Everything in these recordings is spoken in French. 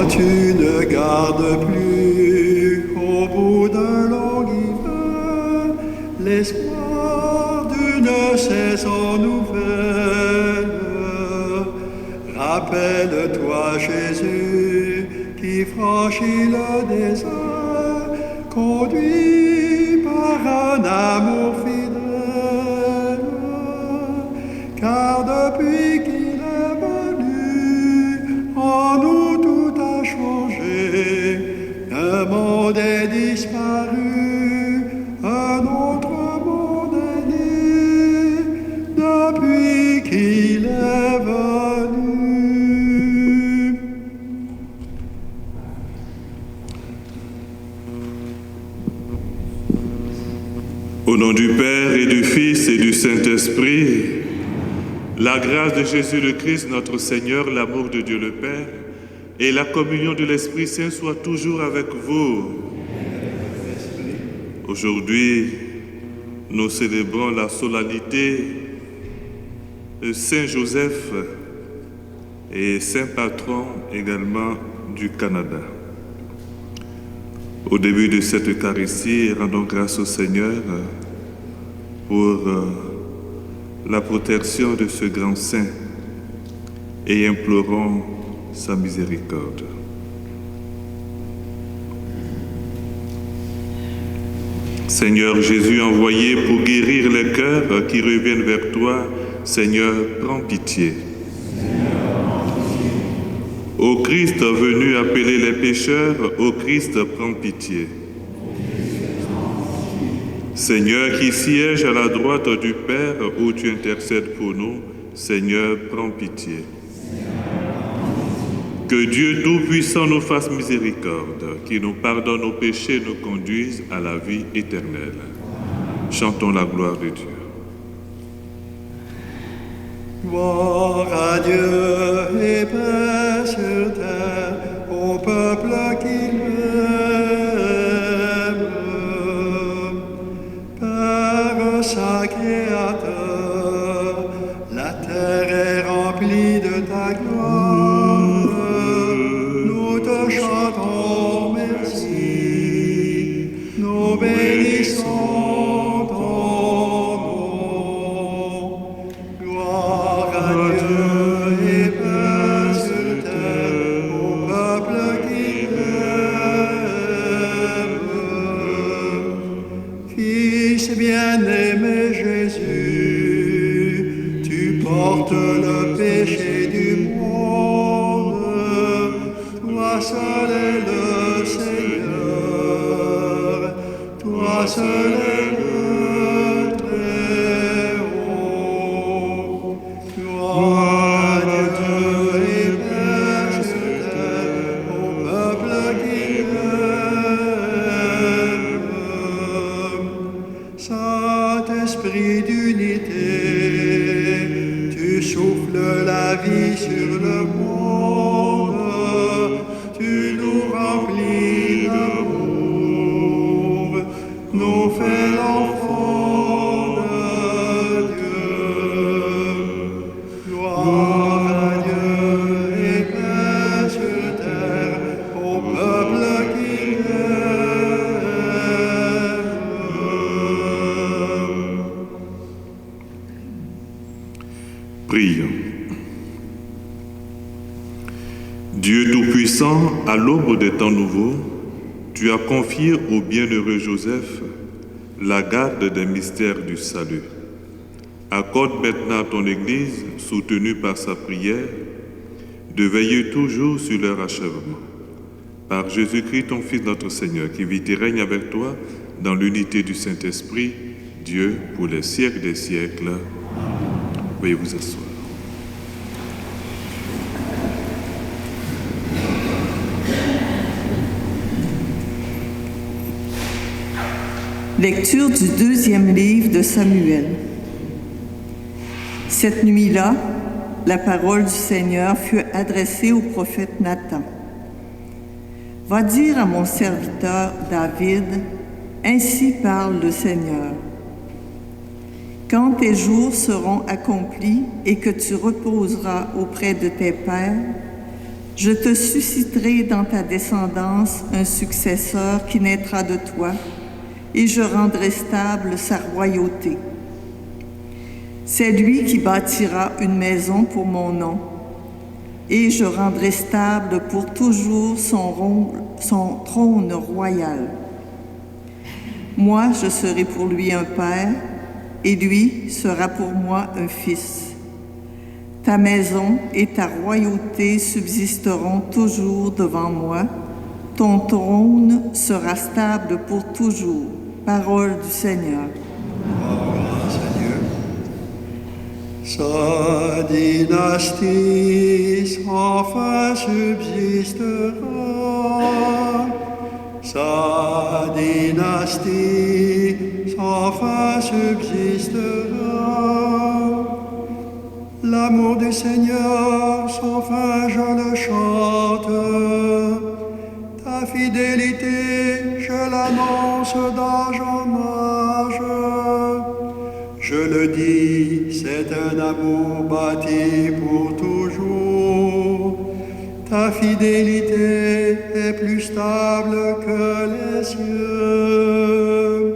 Quand tu ne gardes plus au bout d'un long hiver l'espoir d'une saison nouvelle, rappelle-toi Jésus qui franchit le désert, conduit par un amour fidèle, car depuis qu'il est venu, en nous tout a changé, un monde est disparu, un autre monde est né, depuis qu'il est venu. Au nom du Père et du Fils et du Saint-Esprit, la grâce de Jésus le Christ, notre Seigneur, l'amour de Dieu le Père et la communion de l'Esprit Saint soient toujours avec vous. Aujourd'hui, nous célébrons la solennité de Saint Joseph et Saint Patron également du Canada. Au début de cette Eucharistie, rendons grâce au Seigneur pour la protection de ce grand saint et implorons sa miséricorde. Seigneur Jésus envoyé pour guérir les cœurs qui reviennent vers toi, Seigneur, prends pitié. Ô Christ venu appeler les pécheurs, ô Christ, prends pitié. Seigneur qui siège à la droite du Père, où tu intercèdes pour nous, Seigneur, prends pitié. Que Dieu Tout-Puissant nous fasse miséricorde, qui nous pardonne nos péchés et nous conduise à la vie éternelle. Chantons la gloire de Dieu. Gloire à Dieu et paix sur terre, au peuple qu'il aime. Père saint créateur, la terre est remplie de ta gloire. Nous te chantons merci, nous bénissons ton nom. Gloire à Dieu et paix sur terre, au peuple qu'il aime. Fils bien-aimé Jésus, tu portes le péché du monde. Toi seul est le Seigneur, toi seul est le Très-Haut. Gloire à Dieu et paix sur terre, au peuple qu'il aime. Saint-Esprit d'unité, tu souffles la vie sur le monde, tu nous remplis d'amour, nous fais l'enfant de Dieu. Gloire à Dieu et paix sur terre, au peuple qu'il aime. Prions. Dieu Tout-Puissant, à l'aube des temps nouveaux, tu as confié au bienheureux Joseph la garde des mystères du salut. Accorde maintenant à ton Église, soutenue par sa prière, de veiller toujours sur leur achèvement. Par Jésus-Christ, ton Fils, notre Seigneur, qui vit et règne avec toi dans l'unité du Saint-Esprit, Dieu, pour les siècles des siècles. Veuillez vous asseoir. Lecture du 2e livre de Samuel. Cette nuit-là, la parole du Seigneur fut adressée au prophète Nathan. « Va dire à mon serviteur David, ainsi parle le Seigneur. Quand tes jours seront accomplis et que tu reposeras auprès de tes pères, Je te susciterai dans ta descendance un successeur qui naîtra de toi, et je rendrai stable sa royauté. C'est lui qui bâtira une maison pour mon nom, et je rendrai stable pour toujours son trône royal. Moi, je serai pour lui un père, et lui sera pour moi un fils. Ta maison et ta royauté subsisteront toujours devant moi. Ton trône sera stable pour toujours. Parole du Seigneur. Sa dynastie sans fin subsistera. Sa dynastie sans fin subsistera. L'amour du Seigneur sans fin je le chante. Ta fidélité je l'annonce d'âge en âge. Je le dis, c'est un amour bâti pour toujours. Ta fidélité est plus stable que les cieux.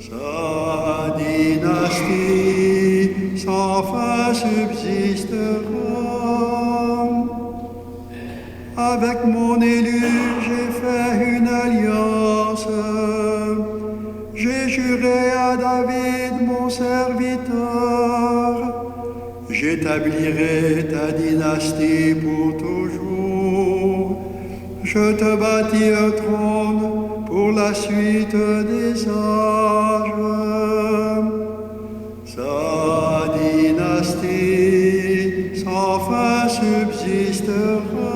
Sa dynastie sans fin subsistera. Avec mon élu, j'ai fait une alliance. J'ai juré à David, mon serviteur, j'établirai ta dynastie pour toujours. Je te bâtis un trône pour la suite des âges. Sa dynastie sans fin subsistera.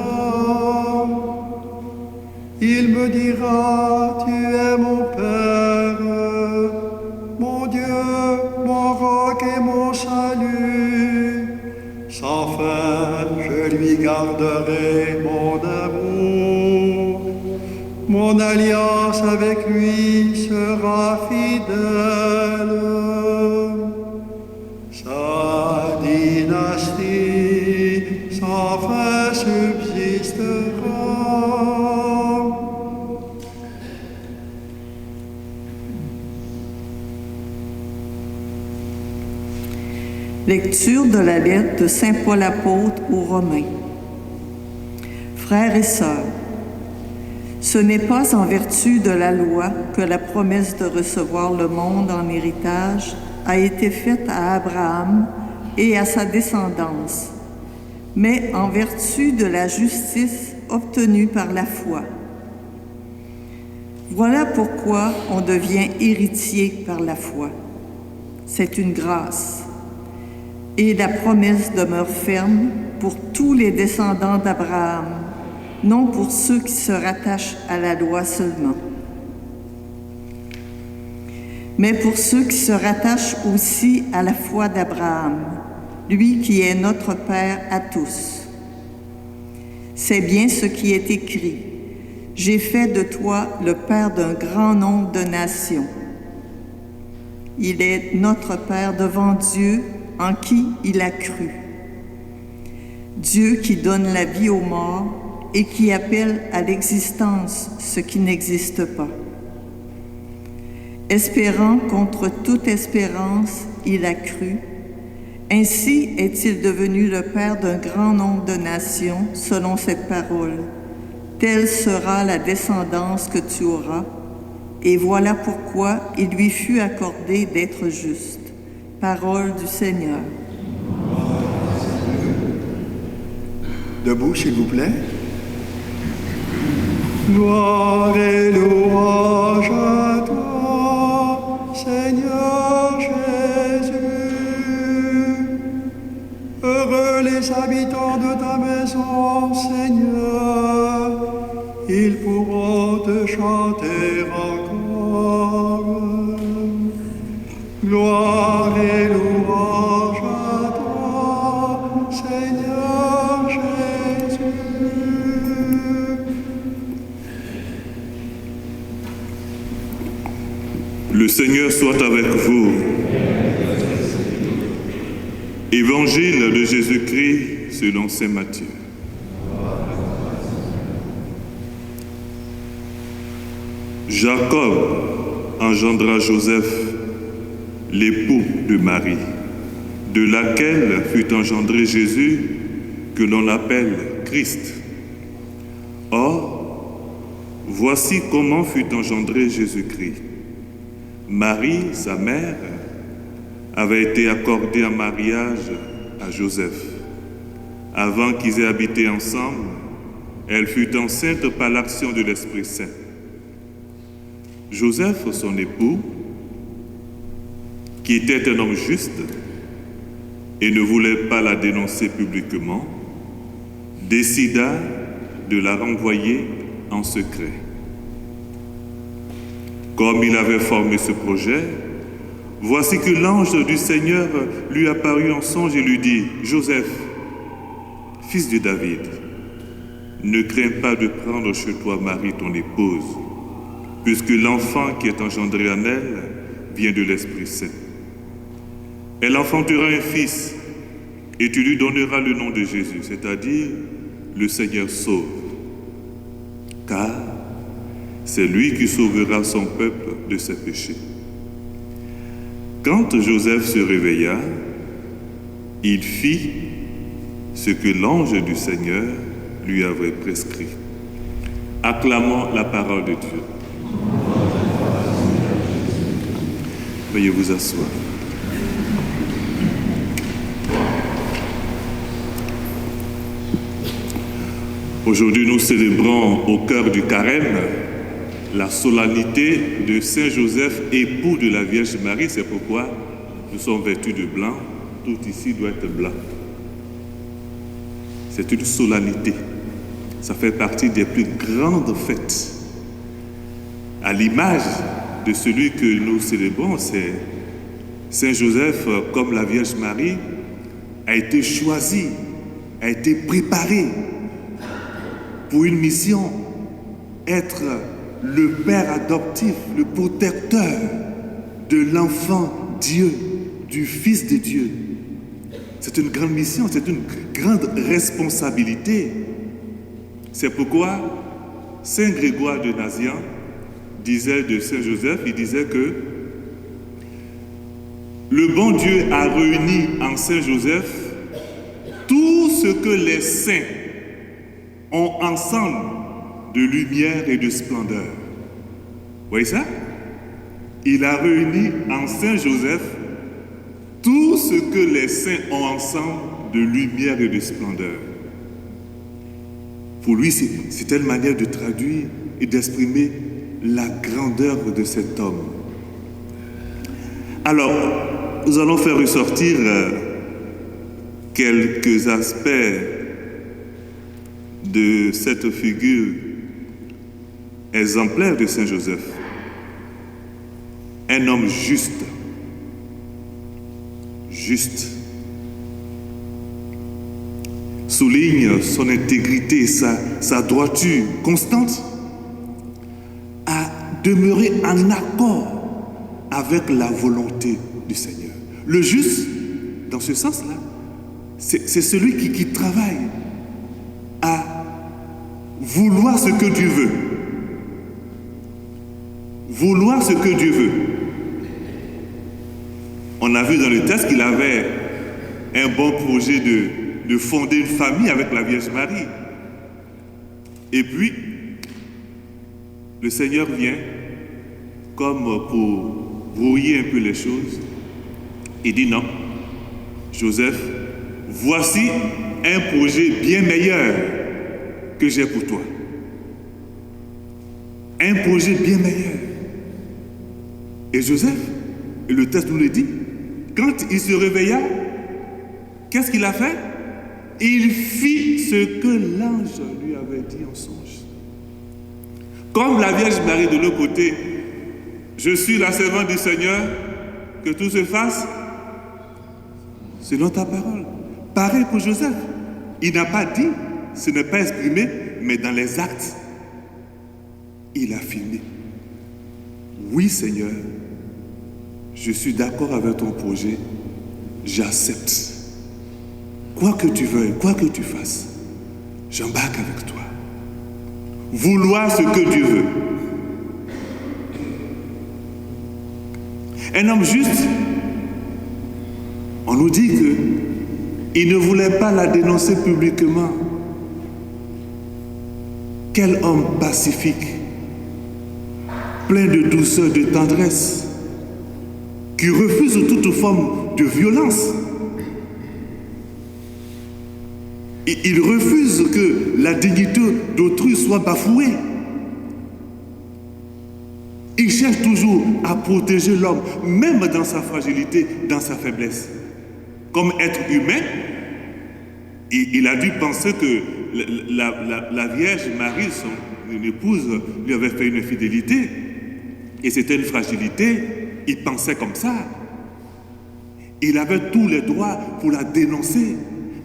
Il me dira, tu es mon Père, mon Dieu, mon roc et mon salut. Sans fin, je lui garderai mon amour. Mon alliance avec lui sera fidèle. Sa dynastie sans fin subsistera. Lecture de la lettre de Saint Paul apôtre aux Romains. Frères et sœurs, ce n'est pas en vertu de la loi que la promesse de recevoir le monde en héritage a été faite à Abraham et à sa descendance, mais en vertu de la justice obtenue par la foi. Voilà pourquoi on devient héritier par la foi. C'est une grâce. Et la promesse demeure ferme pour tous les descendants d'Abraham, non pour ceux qui se rattachent à la loi seulement, mais pour ceux qui se rattachent aussi à la foi d'Abraham, lui qui est notre Père à tous. C'est bien ce qui est écrit. J'ai fait de toi le Père d'un grand nombre de nations. Il est notre Père devant Dieu, en qui il a cru. Dieu qui donne la vie aux morts et qui appelle à l'existence ce qui n'existe pas. Espérant contre toute espérance, il a cru. Ainsi est-il devenu le Père d'un grand nombre de nations, selon cette parole. Telle sera la descendance que tu auras, et voilà pourquoi il lui fut accordé d'être juste. Parole du Seigneur. Debout, s'il vous plaît. Gloire et louange à toi, Seigneur Jésus. Heureux les habitants de ta maison, Seigneur. Ils pourront te chanter encore. Gloire et louange à toi, Seigneur Jésus. Le Seigneur soit avec vous. Évangile de Jésus-Christ selon saint Matthieu. Jacob engendra Joseph, l'époux de Marie, de laquelle fut engendré Jésus, que l'on appelle Christ. Or, voici comment fut engendré Jésus-Christ. Marie, sa mère, avait été accordée en mariage à Joseph. Avant qu'ils aient habité ensemble, elle fut enceinte par l'action de l'Esprit Saint. Joseph, son époux, qui était un homme juste et ne voulait pas la dénoncer publiquement, décida de la renvoyer en secret. Comme il avait formé ce projet, voici que l'ange du Seigneur lui apparut en songe et lui dit, « Joseph, fils de David, ne crains pas de prendre chez toi Marie ton épouse, puisque l'enfant qui est engendré en elle vient de l'Esprit Saint. Elle enfantera un fils, et tu lui donneras le nom de Jésus, c'est-à-dire le Seigneur sauve. Car c'est lui qui sauvera son peuple de ses péchés. » Quand Joseph se réveilla, il fit ce que l'ange du Seigneur lui avait prescrit. Acclamons la parole de Dieu. Veuillez vous asseoir. Aujourd'hui, nous célébrons au cœur du carême la solennité de Saint Joseph, époux de la Vierge Marie. C'est pourquoi nous sommes vêtus de blanc. Tout ici doit être blanc. C'est une solennité. Ça fait partie des plus grandes fêtes. À l'image de celui que nous célébrons, c'est Saint Joseph, comme la Vierge Marie, a été choisi, a été préparé pour une mission, être le père adoptif, le protecteur de l'enfant Dieu, du Fils de Dieu. C'est une grande mission, c'est une grande responsabilité. C'est pourquoi Saint Grégoire de Nazianz disait de Saint Joseph, il disait que le bon Dieu a réuni en Saint Joseph tout ce que les saints ont ensemble de lumière et de splendeur. Vous voyez ça? Il a réuni en Saint Joseph tout ce que les saints ont ensemble de lumière et de splendeur. Pour lui, c'était une manière de traduire et d'exprimer la grandeur de cet homme. Alors, nous allons faire ressortir quelques aspects de cette figure exemplaire de Saint Joseph. Un homme juste. Juste. Souligne son intégrité, sa droiture constante, à demeurer en accord avec la volonté du Seigneur. Le juste, dans ce sens-là, c'est celui qui travaille à vouloir ce que Dieu veut. Vouloir ce que Dieu veut. On a vu dans le texte qu'il avait un bon projet de fonder une famille avec la Vierge Marie. Et puis, le Seigneur vient comme pour brouiller un peu les choses. Il dit non, Joseph, voici un projet bien meilleur que j'ai pour toi. Un projet bien meilleur. Et Joseph, et le texte nous le dit, quand il se réveilla, qu'est-ce qu'il a fait? Il fit ce que l'ange lui avait dit en songe. Comme la Vierge Marie de l'autre côté, je suis la servante du Seigneur, que tout se fasse selon ta parole. Pareil pour Joseph. Il n'a pas dit, ce n'est pas exprimé, mais dans les actes, il a affirmé. Oui, Seigneur, je suis d'accord avec ton projet, j'accepte. Quoi que tu veuilles, quoi que tu fasses, j'embarque avec toi. Vouloir ce que Dieu veut. Un homme juste, on nous dit qu'il ne voulait pas la dénoncer publiquement. Quel homme pacifique, plein de douceur, de tendresse, qui refuse toute forme de violence. Il refuse que la dignité d'autrui soit bafouée. Il cherche toujours à protéger l'homme, même dans sa fragilité, dans sa faiblesse. Comme être humain, il a dû penser que la Vierge Marie, son épouse, lui avait fait une infidélité. Et c'était une fragilité. Il pensait comme ça. Il avait tous les droits pour la dénoncer.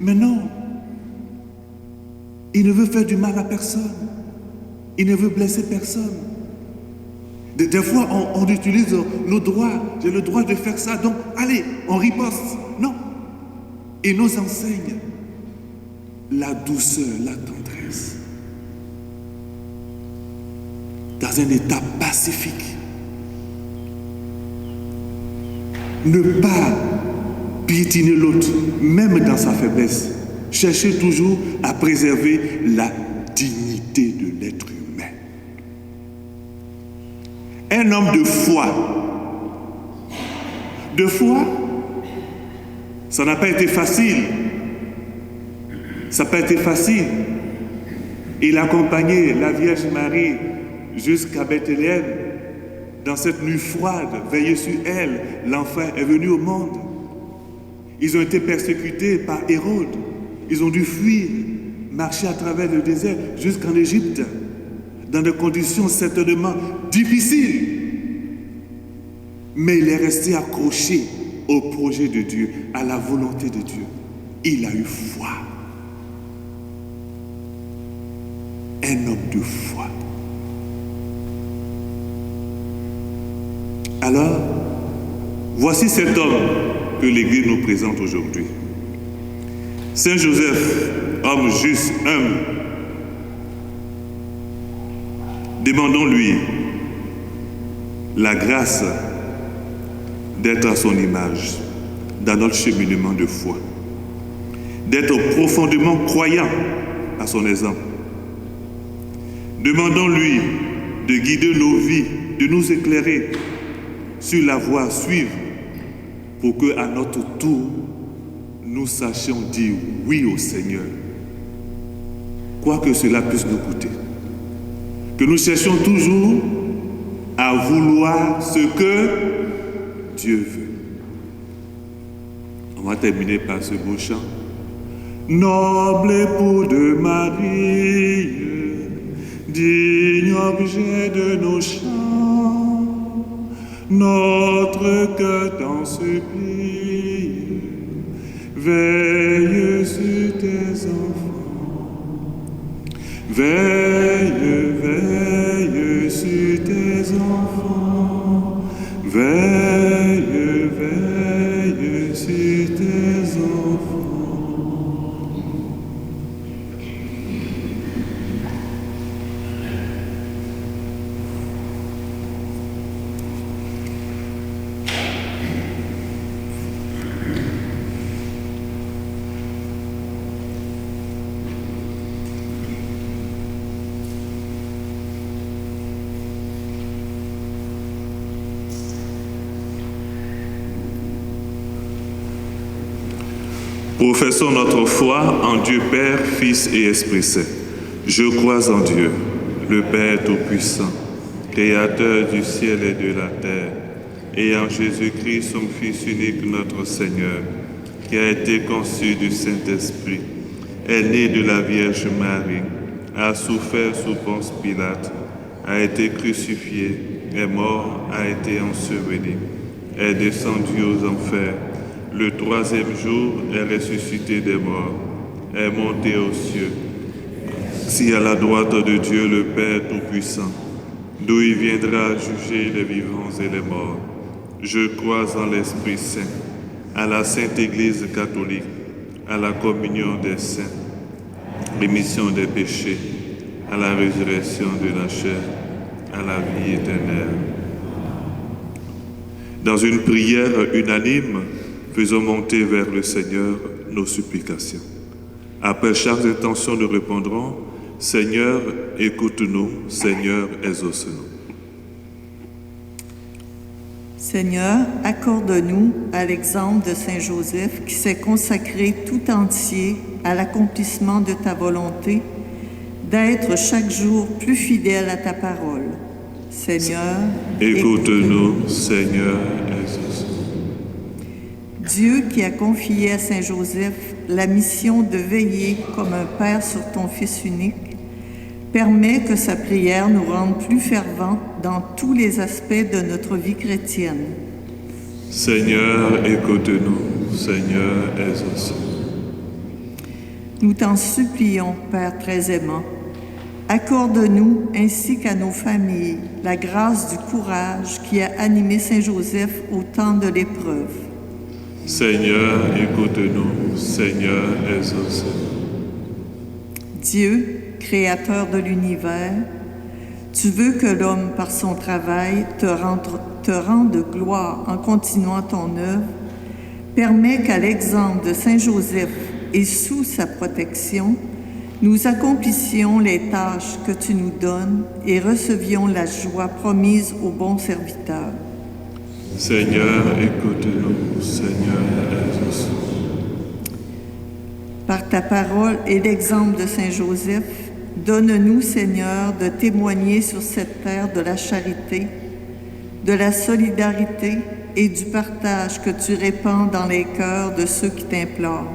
Mais non. Il ne veut faire du mal à personne. Il ne veut blesser personne. Des fois, on utilise nos droits. J'ai le droit de faire ça, donc allez, on riposte. Non. Il nous enseigne la douceur, la tendresse. Dans un état pacifique. Ne pas piétiner l'autre, même dans sa faiblesse. Chercher toujours à préserver la dignité de l'être humain. Un homme de foi. De foi, ça n'a pas été facile. Ça n'a pas été facile. Il a accompagné la Vierge Marie jusqu'à Bethléem. Dans cette nuit froide, veillé sur elle, l'enfant est venu au monde. Ils ont été persécutés par Hérode. Ils ont dû fuir, marcher à travers le désert jusqu'en Égypte, dans des conditions certainement difficiles. Mais il est resté accroché au projet de Dieu, à la volonté de Dieu. Il a eu foi. Un homme de foi. Alors, voici cet homme que l'Église nous présente aujourd'hui. Saint Joseph, homme juste, humble. Demandons-lui la grâce d'être à son image dans notre cheminement de foi, d'être profondément croyant à son exemple. Demandons-lui de guider nos vies, de nous éclairer sur la voie à suivre pour qu'à notre tour, nous sachions dire oui au Seigneur, quoi que cela puisse nous coûter. Que nous cherchions toujours à vouloir ce que Dieu veut. On va terminer par ce beau chant. Noble époux de Marie, digne objet de nos chants, notre cœur t'en supplie, veille sur tes enfants, veille, veille sur tes enfants, veille, veille sur tes enfants. Professons notre foi en Dieu Père, Fils et Esprit Saint. Je crois en Dieu, le Père Tout-Puissant, Créateur du ciel et de la terre, et en Jésus-Christ, son Fils unique, notre Seigneur, qui a été conçu du Saint-Esprit, est né de la Vierge Marie, a souffert sous Ponce Pilate, a été crucifié, est mort, a été enseveli, est descendu aux enfers. Le troisième jour est ressuscité des morts, est monté aux cieux, si à la droite de Dieu le Père Tout-Puissant, d'où il viendra juger les vivants et les morts. Je crois en l'Esprit Saint, à la Sainte Église catholique, à la communion des saints, rémission des péchés, à la résurrection de la chair, à la vie éternelle. Dans une prière unanime, faisons monter vers le Seigneur nos supplications. Après chaque intention, nous répondrons « Seigneur, écoute-nous, Seigneur, exauce-nous ». Seigneur, accorde-nous, à l'exemple de Saint Joseph qui s'est consacré tout entier à l'accomplissement de ta volonté, d'être chaque jour plus fidèle à ta parole. Seigneur, écoute-nous, Seigneur, exauce-nous. Dieu qui a confié à Saint Joseph la mission de veiller comme un père sur ton Fils unique, permet que sa prière nous rende plus fervents dans tous les aspects de notre vie chrétienne. Seigneur, écoute-nous, Seigneur, exauce-nous. Nous t'en supplions, Père très aimant, accorde-nous ainsi qu'à nos familles la grâce du courage qui a animé Saint Joseph au temps de l'épreuve. Seigneur, écoute-nous, Seigneur, exauce-nous. Dieu, Créateur de l'univers, tu veux que l'homme, par son travail, te rende gloire en continuant ton œuvre. Permets qu'à l'exemple de Saint Joseph et sous sa protection, nous accomplissions les tâches que tu nous donnes et recevions la joie promise aux bons serviteurs. Seigneur, écoute-nous, Seigneur, exauce-nous. Par ta parole et l'exemple de Saint Joseph, donne-nous, Seigneur, de témoigner sur cette terre de la charité, de la solidarité et du partage que tu répands dans les cœurs de ceux qui t'implorent.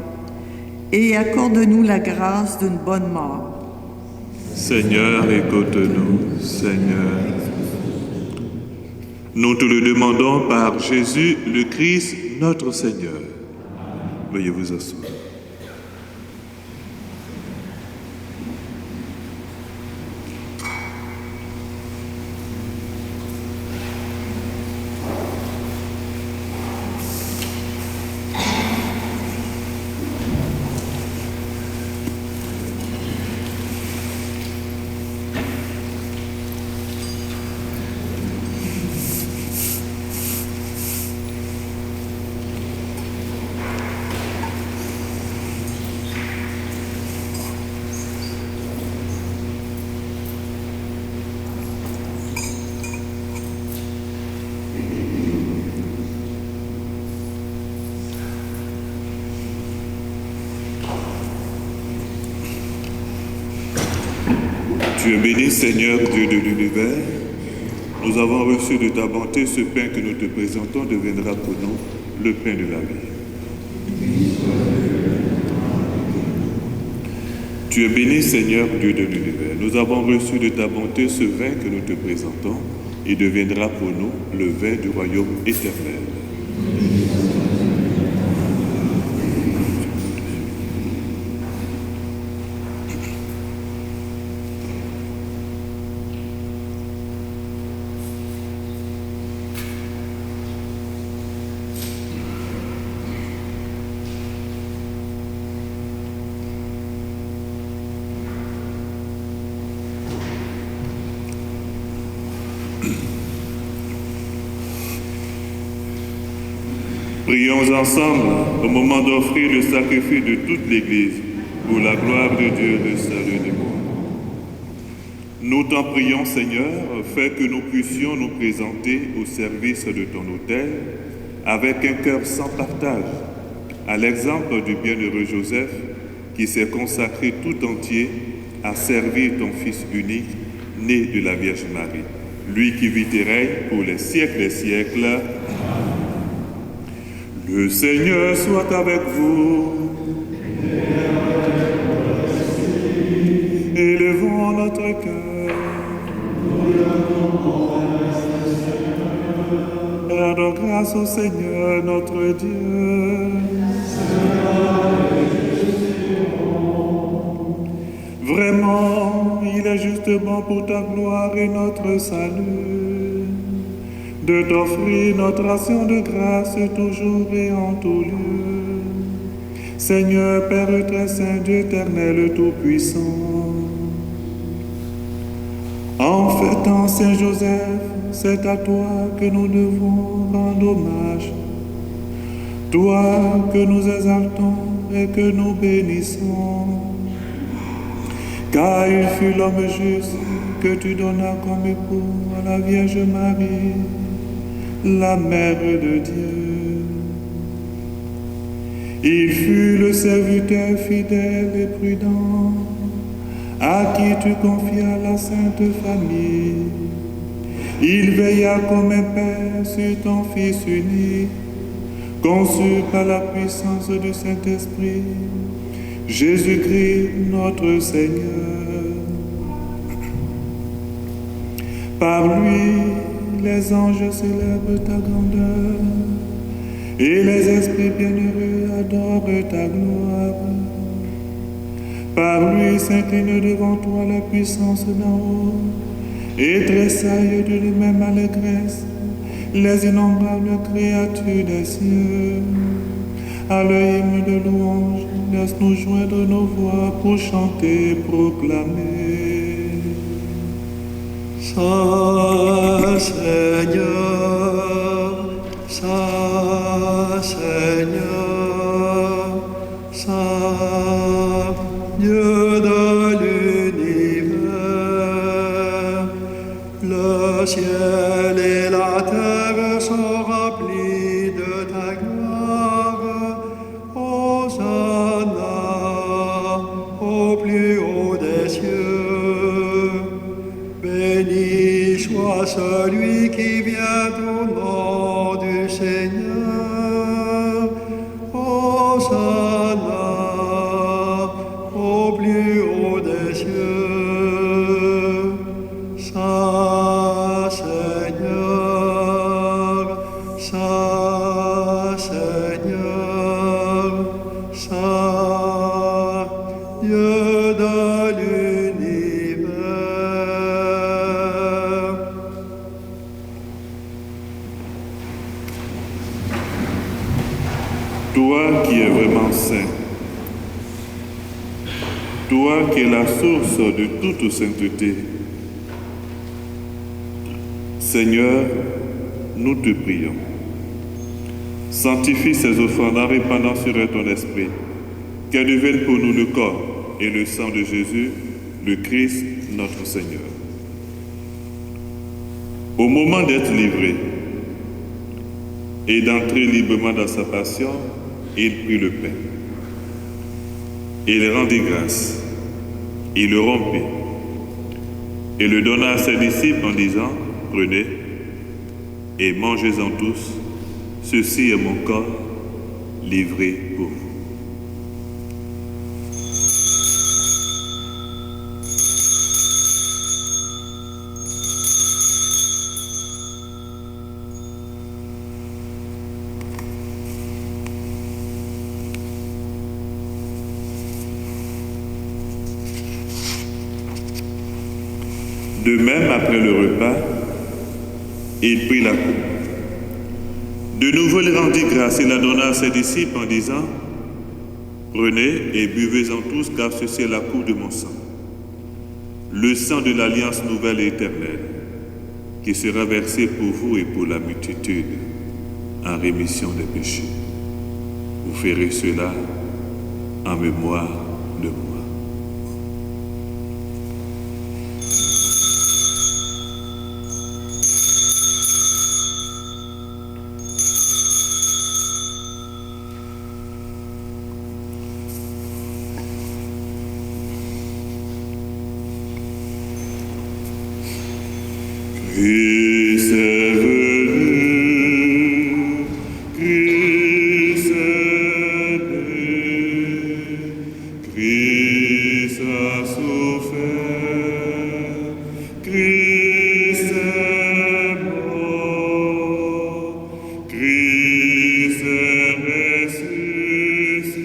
Et accorde-nous la grâce d'une bonne mort. Seigneur, écoute-nous, Seigneur. Nous te le demandons par Jésus, le Christ, notre Seigneur. Veuillez vous asseoir. Tu es béni, Seigneur, Dieu de l'univers. Nous avons reçu de ta bonté ce pain que nous te présentons deviendra pour nous le pain de la vie. Tu es béni, Seigneur, Dieu de l'univers. Nous avons reçu de ta bonté ce vin que nous te présentons et deviendra pour nous le vin du royaume éternel. Prions ensemble au moment d'offrir le sacrifice de toute l'Église pour la gloire de Dieu et le salut du monde. Nous t'en prions, Seigneur, fais que nous puissions nous présenter au service de ton autel avec un cœur sans partage, à l'exemple du bienheureux Joseph qui s'est consacré tout entier à servir ton Fils unique, né de la Vierge Marie, lui qui vit et règne pour les siècles des siècles. Le Seigneur soit avec vous. Élevons notre cœur. Rendons grâce au Seigneur notre Dieu. Vraiment, il est justement pour ta gloire et notre salut de t'offrir notre action de grâce toujours et en tout lieu. Seigneur, Père très saint, Dieu éternel, tout-puissant, en fêtant Saint Joseph, c'est à toi que nous devons rendre hommage. Toi que nous exaltons et que nous bénissons. Car il fut l'homme juste que tu donnas comme époux à la Vierge Marie, la Mère de Dieu. Il fut le serviteur fidèle et prudent à qui tu confias la Sainte Famille. Il veilla comme un Père sur ton Fils unique, conçu par la puissance du Saint-Esprit, Jésus-Christ notre Seigneur. Par lui, les anges célèbrent ta grandeur et les esprits bienheureux adorent ta gloire. Par lui s'incline devant toi la puissance d'en haut et tressaille de même allégresse les innombrables créatures des cieux. À l'hymne de louange, laisse-nous joindre nos voix pour chanter et proclamer. Saint Seigneur, Saint Seigneur, Saint Dieu de l'univers, le ciel et la terre sont remplis de ta gloire. Hosanna au plus haut des cieux. Béni soit celui qui vient au nom du Seigneur. Hosanna au plus haut des cieux. Saint Seigneur, Saint Seigneur, Saint Dieu de l'univers. Toi qui es vraiment saint, toi qui es la source de toute sainteté, Seigneur, nous te prions. Sanctifie ces offrandes en répandant sur eux ton esprit, qu'elles deviennent pour nous le corps et le sang de Jésus, le Christ, notre Seigneur. Au moment d'être livré et d'entrer librement dans sa passion, il prit le pain. Il rendit grâce, il le rompit et le donna à ses disciples en disant, prenez et mangez-en tous, ceci est mon corps livré pour vous. De même, après le repas, il prit la coupe. De nouveau, il rendit grâce et la donna à ses disciples en disant, prenez et buvez-en tous, car ceci est la coupe de mon sang, le sang de l'alliance nouvelle et éternelle, qui sera versé pour vous et pour la multitude en rémission des péchés. Vous ferez cela en mémoire de moi. Christ est venu, Christ est né, Christ a souffert, Christ est mort, Christ est ressuscité,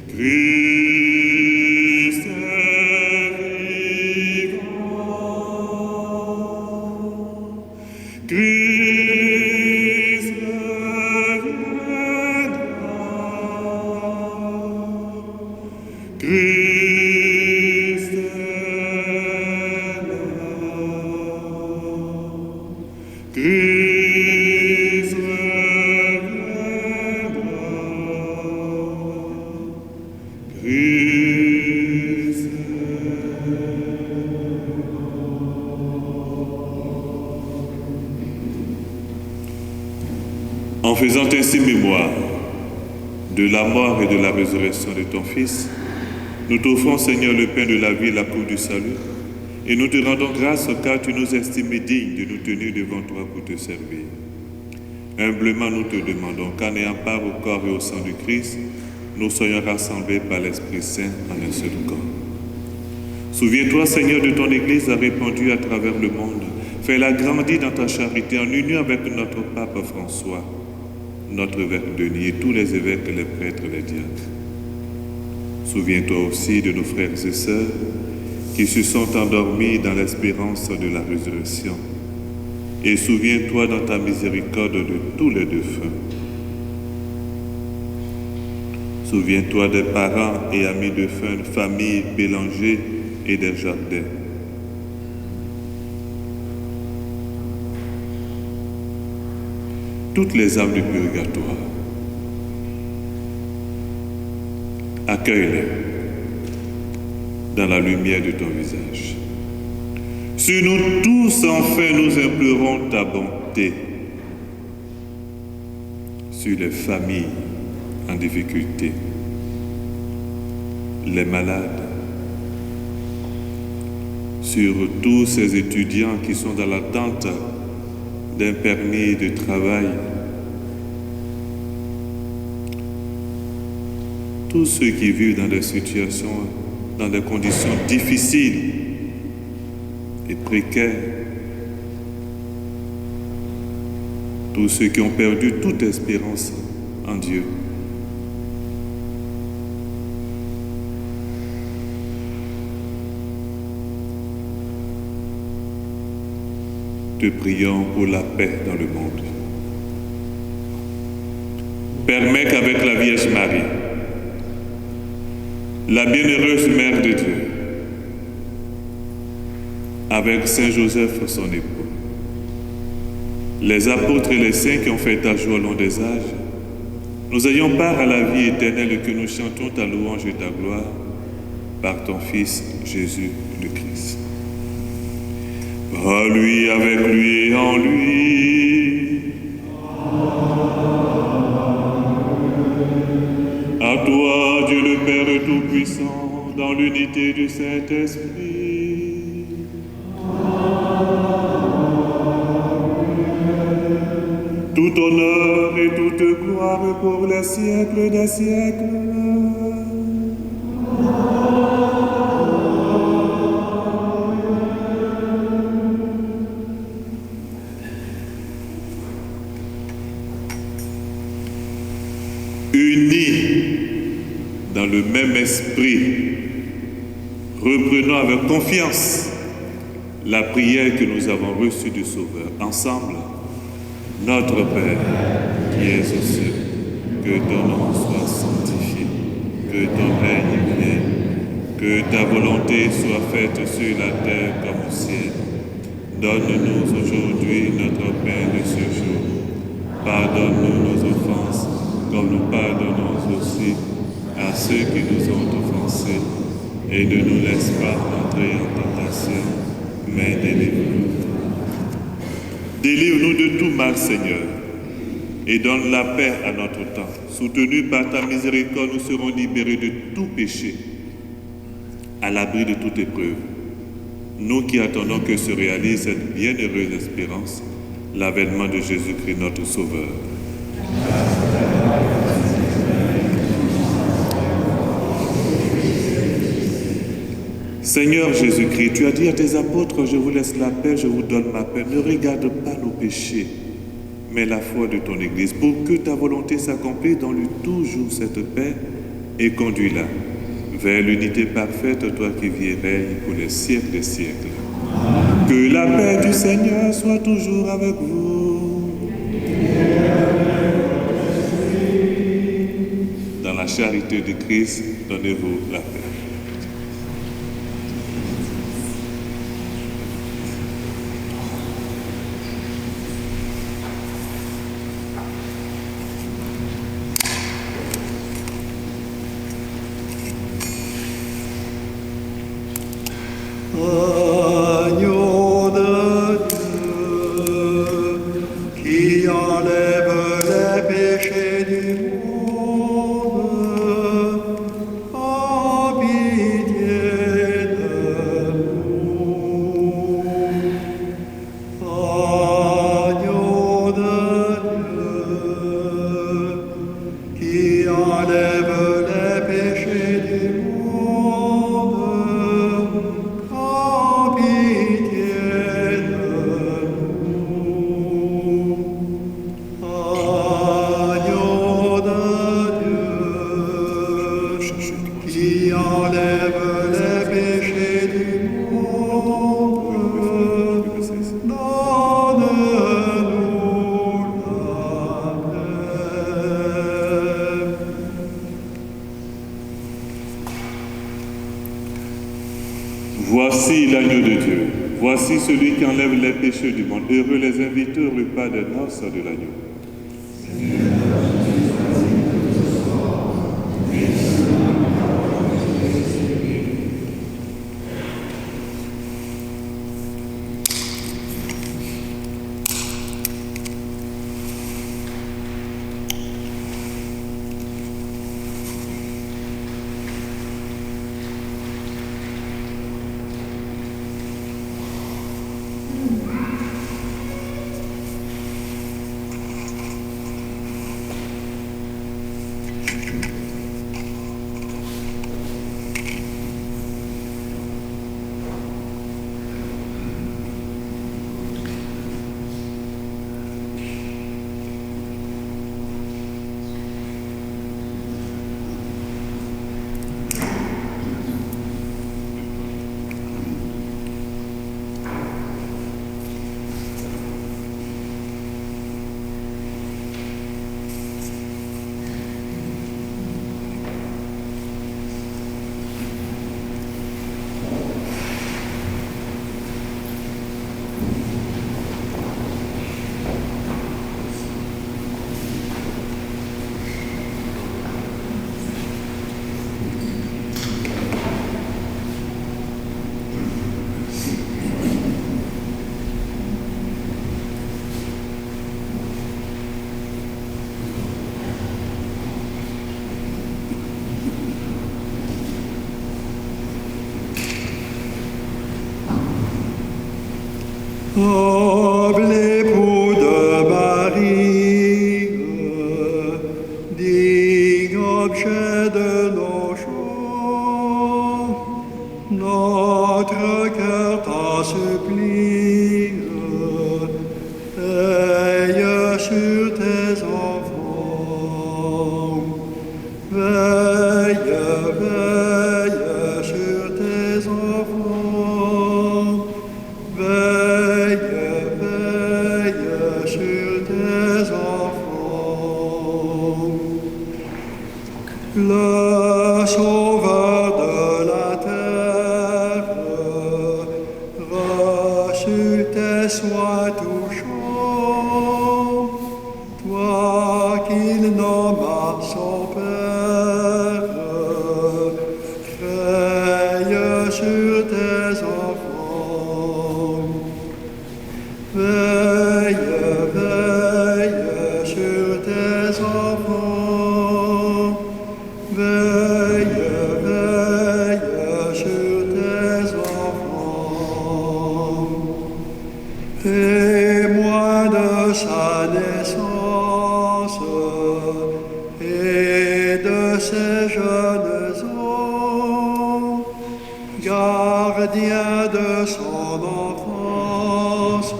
Christ est Christ reviendra, Christ Christ. En faisant ainsi mémoire de la mort et de la résurrection de ton Fils, nous t'offrons, Seigneur, le pain de la vie et la coupe du salut, et nous te rendons grâce car tu nous estimes dignes de nous tenir devant toi pour te servir. Humblement, nous te demandons qu'en ayant part au corps et au sang du Christ, nous soyons rassemblés par l'Esprit Saint en un seul corps. Souviens-toi, Seigneur, de ton Église répandue à travers le monde. Fais-la grandir dans ta charité en union avec notre pape François, notre évêque Denis et tous les évêques, les prêtres, les diacres. Souviens-toi aussi de nos frères et sœurs qui se sont endormis dans l'espérance de la résurrection. Et souviens-toi dans ta miséricorde de tous les défunts. Souviens-toi des parents et amis défunts, familles Bélanger et des Jardins. Toutes les âmes du purgatoire, accueille-les dans la lumière de ton visage. Sur nous tous, enfin, nous implorons ta bonté. Sur les familles en difficulté, les malades, sur tous ces étudiants qui sont dans l'attente d'un permis de travail, tous ceux qui vivent dans des situations, dans des conditions difficiles et précaires, tous ceux qui ont perdu toute espérance en Dieu. Te prions pour la paix dans le monde. Permets qu'avec la Vierge Marie, la bienheureuse Mère de Dieu, avec Saint Joseph son époux, les apôtres et les saints qui ont fait ta joie au long des âges, nous ayons part à la vie éternelle et que nous chantons ta louange et ta gloire par ton Fils Jésus le Christ. Par lui, avec lui et en lui. À toi, Dieu le Père Tout-Puissant, dans l'unité du Saint-Esprit. Tout honneur et toute gloire pour les siècles des siècles. Unis dans le même esprit, reprenons avec confiance la prière que nous avons reçue du Sauveur. Ensemble, notre Père, qui es aux cieux, que ton nom soit sanctifié, que ton règne vienne, que ta volonté soit faite sur la terre comme au ciel. Donne-nous aujourd'hui notre pain de ce jour. Pardonne-nous nos offenses, comme nous pardonnons aussi à ceux qui nous ont offensés, et ne nous laisse pas entrer en tentation, mais délivre-nous. Délivre-nous de tout mal, Seigneur, et donne la paix à notre temps. Soutenus par ta miséricorde, nous serons libérés de tout péché, à l'abri de toute épreuve. Nous qui attendons que se réalise cette bienheureuse espérance, l'avènement de Jésus-Christ, notre Sauveur. Seigneur Jésus-Christ, tu as dit à tes apôtres, je vous laisse la paix, je vous donne ma paix. Ne regarde pas nos péchés, mais la foi de ton Église, pour que ta volonté s'accomplisse, donne-lui toujours cette paix et conduis-la vers l'unité parfaite, toi qui vis et règnes pour les siècles des siècles. Que la paix du Seigneur soit toujours avec vous. Dans la charité de Christ, donnez-vous la paix. enlève les péchés du monde. Donne-nous la paix. Voici l'agneau de Dieu. Voici celui qui enlève les péchés du monde. Heureux les invités au repas des noces de l'agneau. Ô l'époux de Marie, digne objet de nos chants, notre cœur t'en supplie, veille sur tes enfants, veille, veille sur tes enfants, veille, veille sur tes enfants. Le Sauveur de la terre, reçu tes soins touchants, toi qu'il nomma son Père, veille sur tes enfants. Veille, veille sur tes enfants. Veille, veille sur tes enfants. Témoin de sa naissance et de ses jeunes ans, gardien de son enfance,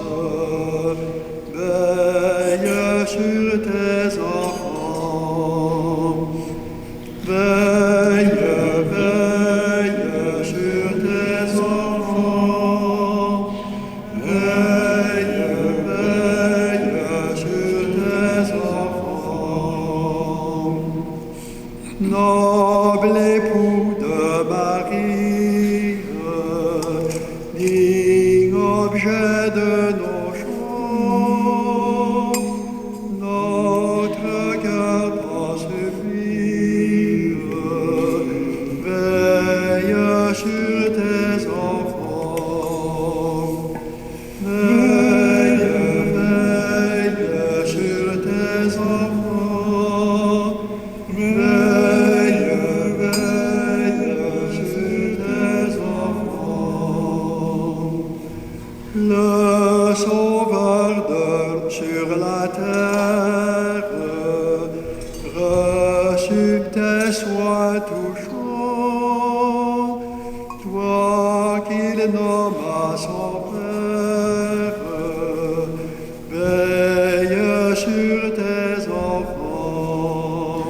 veille sur tes enfants. Veille, veille sur tes enfants. Veille, veille sur tes enfants. Noble époux de Marie, digne objet de nos chants, notre cœur t'en supplie, veille sur tes enfants. Veille, veille sur tes enfants. Veille, veille sur tes enfants. Le Sauveur sur la terre, reçu tes soins touchants, toi qu'il nomma son Père, veille sur tes enfants.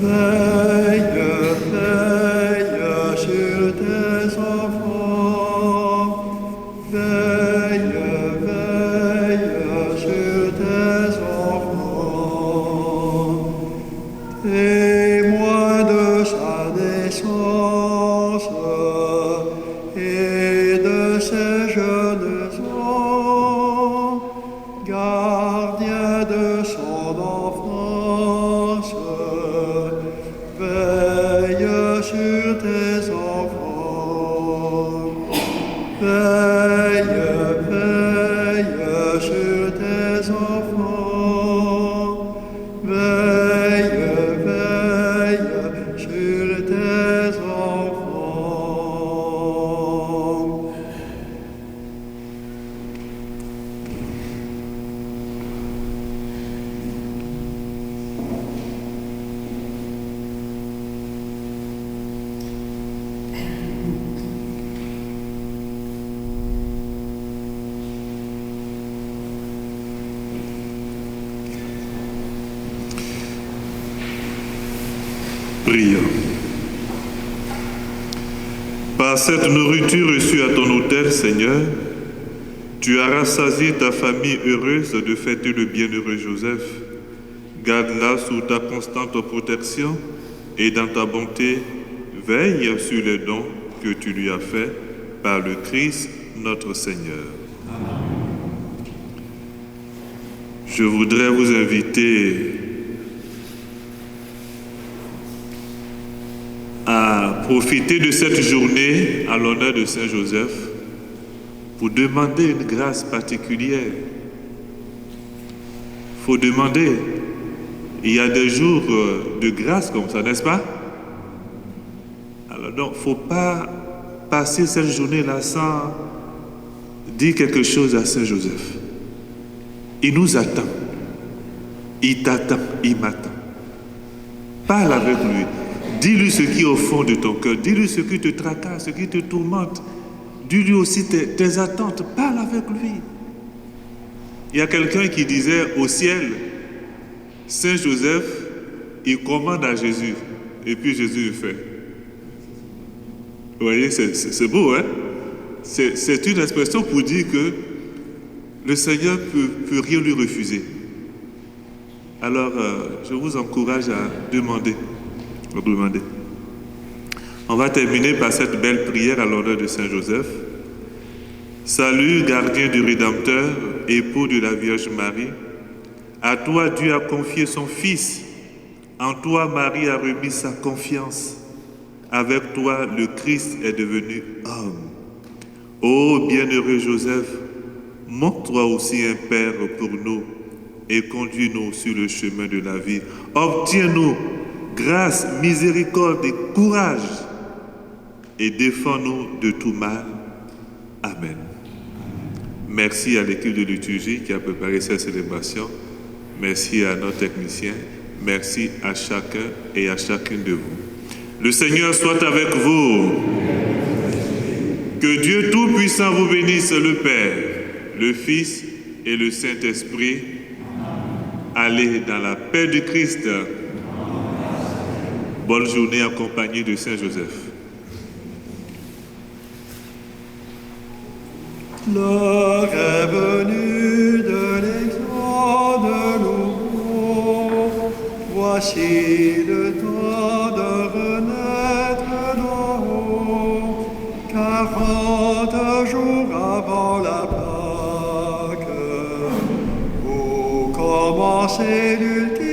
Veille, veille naissance et de ses jeunes ans, gardien de son enfance, veille sur tes enfants, veille sur tes enfants, veille sur tes enfants. Prions. Par cette nourriture reçue à ton autel, Seigneur, tu as rassasié ta famille heureuse de fêter le bienheureux Joseph. Garde-la sous ta constante protection et dans ta bonté, veille sur les dons que tu lui as faits par le Christ notre Seigneur. Je voudrais vous inviter à profiter de cette journée à l'honneur de Saint Joseph pour demander une grâce particulière. Il faut demander. Il y a des jours de grâce comme ça, n'est-ce pas? Alors donc, il ne faut pas passer cette journée-là sans dire quelque chose à Saint Joseph. Il nous attend. Il t'attend, il m'attend. Parle avec lui. Dis-lui ce qui est au fond de ton cœur. Dis-lui ce qui te tracasse, ce qui te tourmente. Dis-lui aussi tes attentes. Parle avec lui. Il y a quelqu'un qui disait au ciel, Saint Joseph, il commande à Jésus. Et puis Jésus le fait. Vous voyez, c'est beau, hein? C'est une expression pour dire que le Seigneur peut rien lui refuser. Alors, je vous encourage à demander. On va terminer par cette belle prière à l'honneur de Saint Joseph. Salut, gardien du Rédempteur, époux de la Vierge Marie. À toi, Dieu a confié son Fils. En toi, Marie a remis sa confiance. Avec toi, le Christ est devenu homme. Ô bienheureux Joseph, montre-toi aussi un Père pour nous et conduis-nous sur le chemin de la vie. Obtiens-nous grâce, miséricorde et courage et défends-nous de tout mal. Amen. Merci à l'équipe de liturgie qui a préparé cette célébration. Merci à nos techniciens. Merci à chacun et à chacune de vous. Le Seigneur soit avec vous. Que Dieu Tout-Puissant vous bénisse, le Père, le Fils et le Saint-Esprit. Allez dans la paix du Christ. Bonne journée accompagnée de Saint Joseph. L'heure est venue de l'exemple de l'eau. Voici le temps de renaître d'en haut. 40 jours avant la Pâque, pour commencer l'ultime